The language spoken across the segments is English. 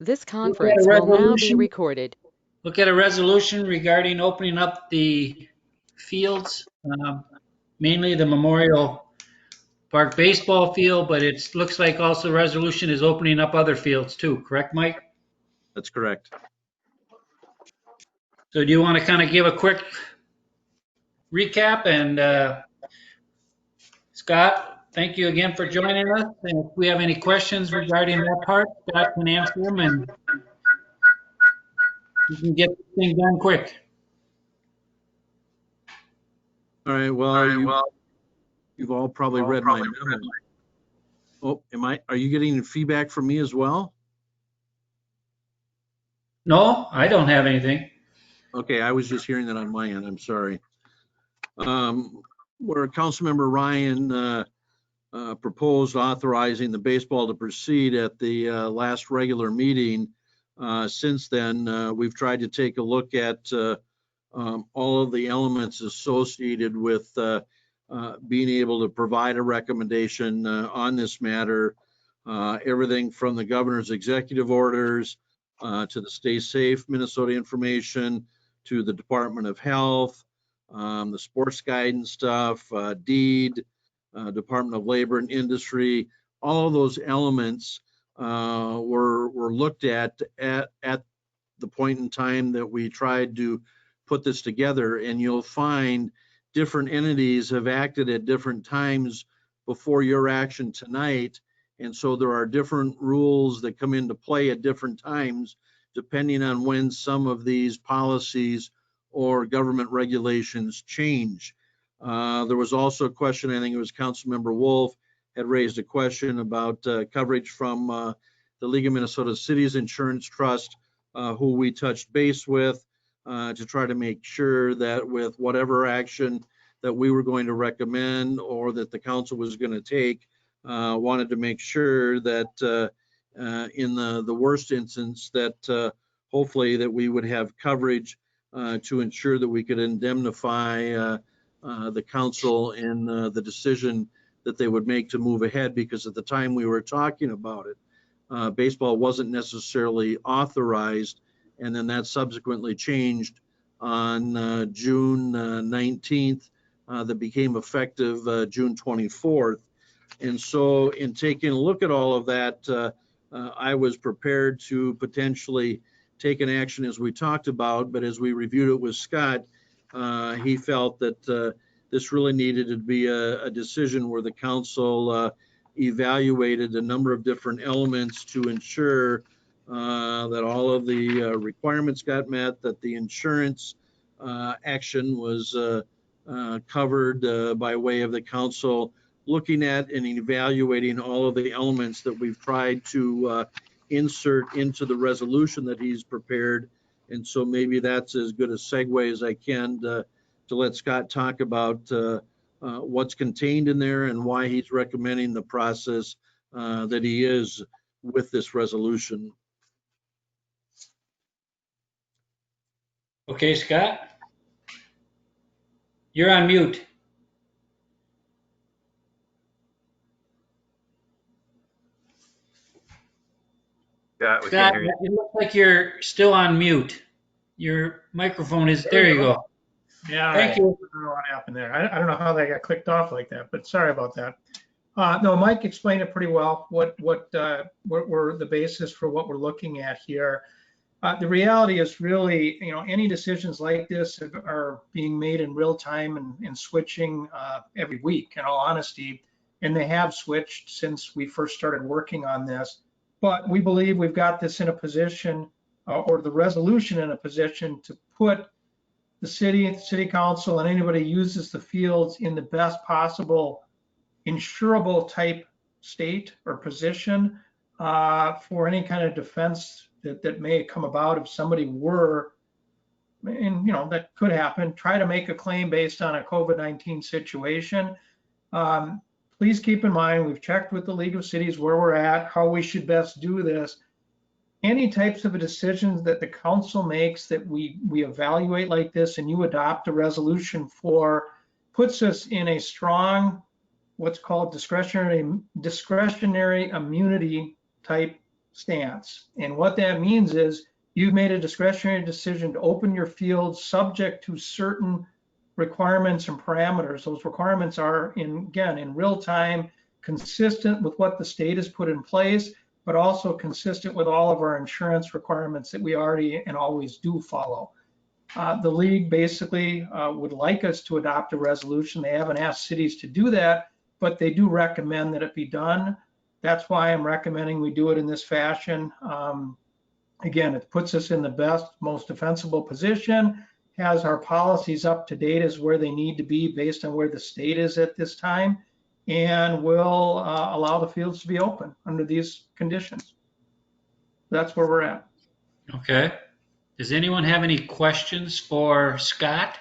This Look at a conference will now be resolution. recorded. Look at a resolution regarding opening up the fields, mainly the Memorial Park baseball field, but it looks like also the resolution is opening up other fields too, correct, Mike? That's correct. So do you want to kind of give a quick recap? And Scott, thank you again for joining us. And if we have any questions regarding that part, Scott can answer them and we can get this thing done quick. All right. Well, you've all probably read my memo. Oh, are you getting feedback from me as well? No, I don't have anything. Okay, I was just hearing that on my end. I'm sorry. Where Councilmember Ryan proposed authorizing the baseball to proceed at the last regular meeting. Since then, we've tried to take a look at all of the elements associated with being able to provide a recommendation on this matter. Everything from the governor's executive orders to the Stay Safe Minnesota information to the Department of Health, the sports guidance stuff, deed, Department of Labor and Industry. All of those elements were looked at the point in time that we tried to put this together, and you'll find different entities have acted at different times before your action tonight. And so there are different rules that come into play at different times, depending on when some of these policies or government regulations change. There was also a question, I think it was Councilmember Wolf had raised a question about coverage from the League of Minnesota Cities Insurance Trust, who we touched base with to try to make sure that with whatever action that we were going to recommend or that the council was going to take, wanted to make sure that in the worst instance that hopefully that we would have coverage to ensure that we could indemnify the council in the decision that they would make to move ahead, because at the time we were talking about it, baseball wasn't necessarily authorized, and then that subsequently changed on June 19th, that became effective June 24th. And so in taking a look at all of that, I was prepared to potentially take an action as we talked about, but as we reviewed it with Scott, he felt that this really needed to be a decision where the council evaluated a number of different elements to ensure that all of the requirements got met, that the insurance action was covered by way of the council, looking at and evaluating all of the elements that we've tried to insert into the resolution that he's prepared. And so maybe that's as good a segue as I can to let Scott talk about what's contained in there and why he's recommending the process that he is with this resolution. Okay, Scott, you're on mute. Yeah, we Scott, can't hear you. it looks like you're still on mute. Your microphone is, there you go. Yeah, Thank you. I don't know what happened there. I don't know how that got clicked off like that, but sorry about that. No, Mike explained it pretty well, what were the basis for what we're looking at here. The reality is really, any decisions like this are being made in real time and switching every week, in all honesty, and they have switched since we first started working on this. But we believe we've got this in a position, or the resolution in a position to put the city council and anybody who uses the fields in the best possible insurable type state or position for any kind of defense that may come about if somebody were, and that could happen, try to make a claim based on a COVID-19 situation. Please keep in mind, we've checked with the League of Cities where we're at, how we should best do this. Any types of decisions that the council makes that we evaluate like this and you adopt a resolution for, puts us in a strong, what's called discretionary immunity type stance. And what that means is you've made a discretionary decision to open your field subject to certain requirements and parameters. Those requirements are, again, in real time, consistent with what the state has put in place, but also consistent with all of our insurance requirements that we already and always do follow. The league basically would like us to adopt a resolution. They haven't asked cities to do that, but they do recommend that it be done. That's why I'm recommending we do it in this fashion. Again, it puts us in the best, most defensible position, has our policies up to date as where they need to be based on where the state is at this time, and will allow the fields to be open under these conditions. That's where we're at. Okay. Does anyone have any questions for Scott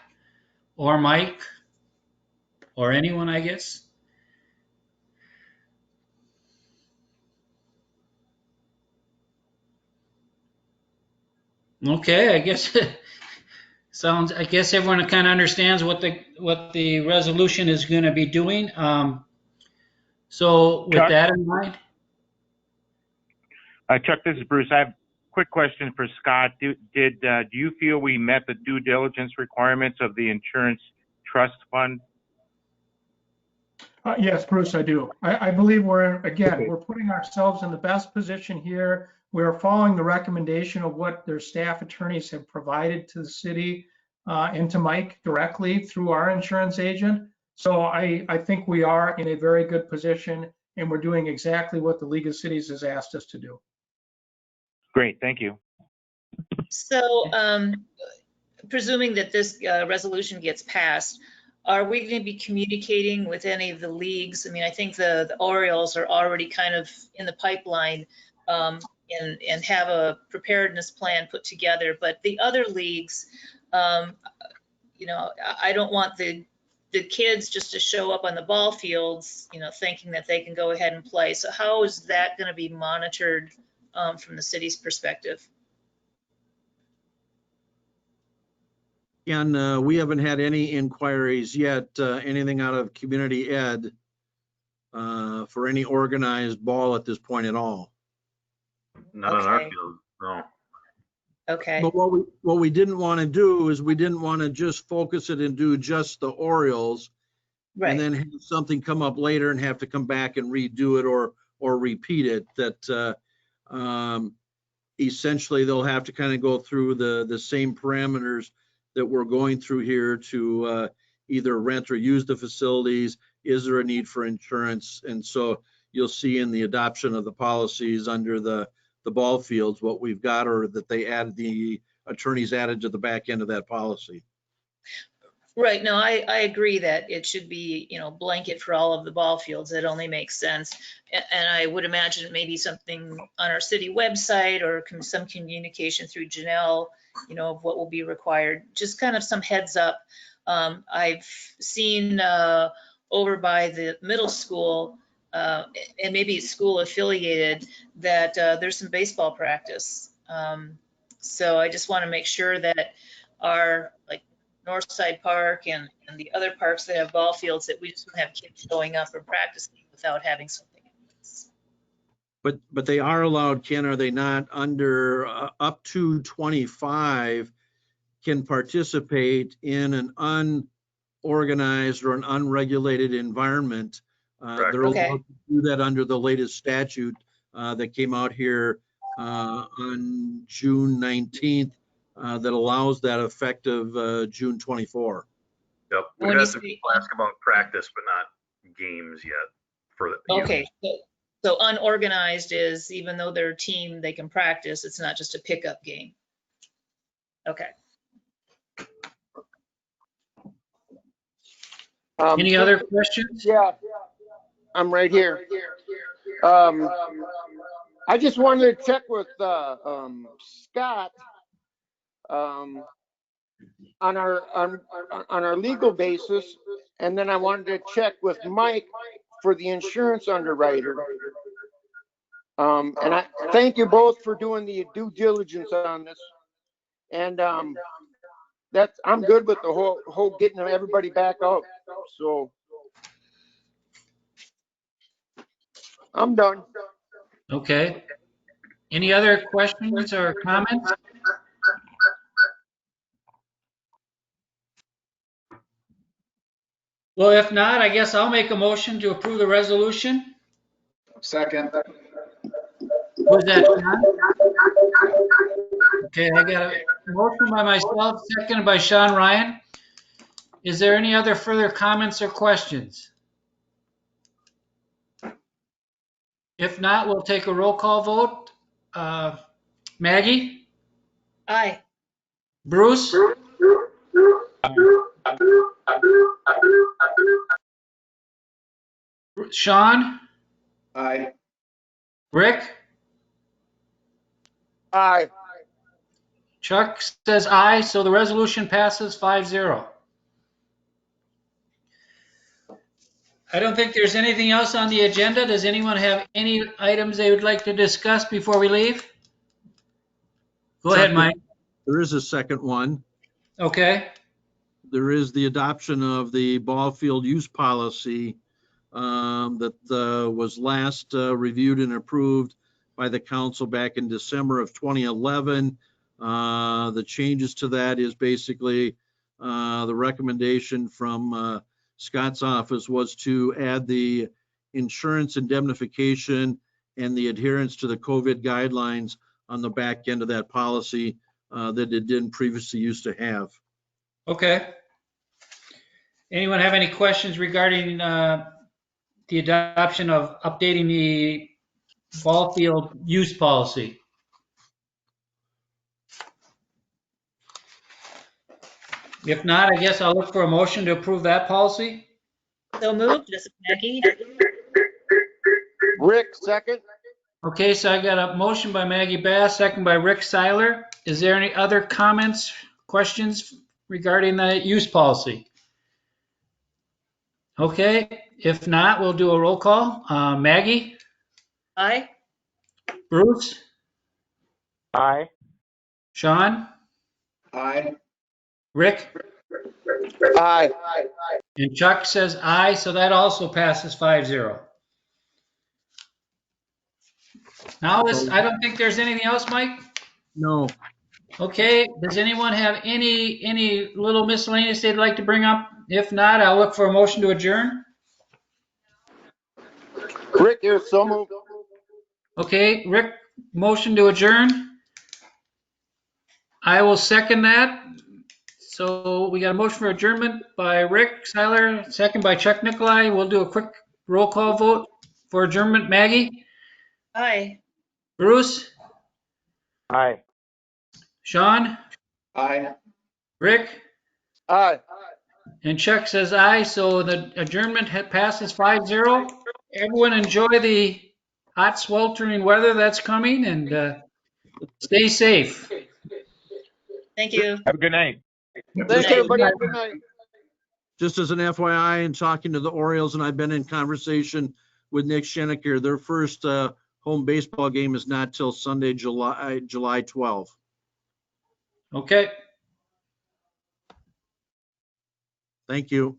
or Mike or anyone, I guess? Okay, I guess I guess everyone kind of understands what the resolution is going to be doing. So with Chuck? that in mind, Chuck, this is Bruce. I have a quick question for Scott. Do you feel we met the due diligence requirements of the insurance trust fund? Yes, Bruce, I do. I believe we're putting ourselves in the best position here. We're following the recommendation of what their staff attorneys have provided to the city and to Mike directly through our insurance agent. So I think we are in a very good position, and we're doing exactly what the League of Cities has asked us to do. Great, thank you. So presuming that this resolution gets passed, are we going to be communicating with any of the leagues? I mean, I think the Orioles are already kind of in the pipeline and have a preparedness plan put together, but the other leagues, you know, I don't want the kids just to show up on the ball fields, you know, thinking that they can go ahead and play. So how is that going to be monitored from the city's perspective? And we haven't had any inquiries yet, anything out of community ed for any organized ball at this point at all. Not on our Okay. field, no. Okay. But what we didn't want to do is we didn't want to just focus it and do just the Orioles Right. and then have something come up later and have to come back and redo it or repeat it. That essentially they'll have to kind of go through the same parameters that we're going through here to either rent or use the facilities. Is there a need for insurance? And so you'll see in the adoption of the policies under the ball fields what we've got, or that they added, the attorneys added to the back end of that policy. Right. No, I agree that it should be, you know, blanket for all of the ball fields. It only makes sense. And I would imagine maybe something on our city website or some communication through Janelle, you know, of what will be required. Just kind of some heads up. I've seen over by the middle school, and maybe it's school affiliated, that there's some baseball practice. So I just want to make sure that our, like, Northside Park and the other parks that have ball fields, that we just don't have kids showing up or practicing without having something in place. But they are allowed, Ken, are they not, under up to 25 can participate in an unorganized or an unregulated environment. Correct. They're Okay. allowed to do that under the latest statute that came out here on June 19th that allows that effective June 24. Yep, When we'd you have to say- ask about practice, but not games yet for the youth. Okay. So unorganized is, even though they're a team, they can practice. It's not just a pickup game. Okay. any other questions? Yeah, I'm right here. I just wanted to check with Scott on our legal basis, and then I wanted to check with Mike for the insurance underwriter. And I thank you both for doing the due diligence on this. And I'm good with the whole getting everybody back out. So I'm done. Okay. Any other questions or comments? Well, if not, I guess I'll make a motion to approve the resolution. Second. Was that Sean? Okay, I got a motion by myself, seconded by Sean Ryan. Is there any other further comments or questions? If not, we'll take a roll call vote. Maggie? Aye. Bruce? Sean? Aye. Rick? Aye. Chuck says aye, so the resolution passes 5-0. I don't think there's anything else on the agenda. Does anyone have any items they would like to discuss before we leave? Go ahead, Mike. There is a second one. Okay, There is the adoption of the ball field use policy that was last reviewed and approved by the council back in December of 2011. The changes to that is basically the recommendation from Scott's office was to add the insurance indemnification and the adherence to the COVID guidelines on the back end of that policy that it didn't previously used to have. okay. Anyone have any questions regarding the adoption of updating the ball field use policy? If not, I guess I'll look for a motion to approve that policy. So moved. This is Maggie. Rick, second. Okay, so I got a motion by Maggie Bass, second by Rick Seiler. Is there any other comments, questions regarding the use policy? Okay, if not, we'll do a roll call. Maggie, Aye. Bruce, Aye. Sean, Aye. Rick, Aye. and Chuck says aye, so that also passes 5-0. Now this, I don't think there's anything else, Mike? No, Okay, does anyone have any little miscellaneous they'd like to bring up? If not, I'll look for a motion to adjourn. Rick, you're so moved. Okay, Rick, motion to adjourn. I will second that. So we got a motion for adjournment by Rick Seiler, second by Chuck Nicolai. We'll do a quick roll call vote for adjournment. Maggie, Aye. Bruce, Aye. Sean, Aye. Rick, Aye. and Chuck says aye. So the adjournment passes 5-0. Everyone enjoy the hot sweltering weather that's coming and stay safe. Thank you. Have a good night. Thanks, everybody. Have a good night. just as an FYI, and talking to the Orioles, and I've been in conversation with Nick Schenecker, their first home baseball game is not till Sunday, July 12th. Okay. Thank you.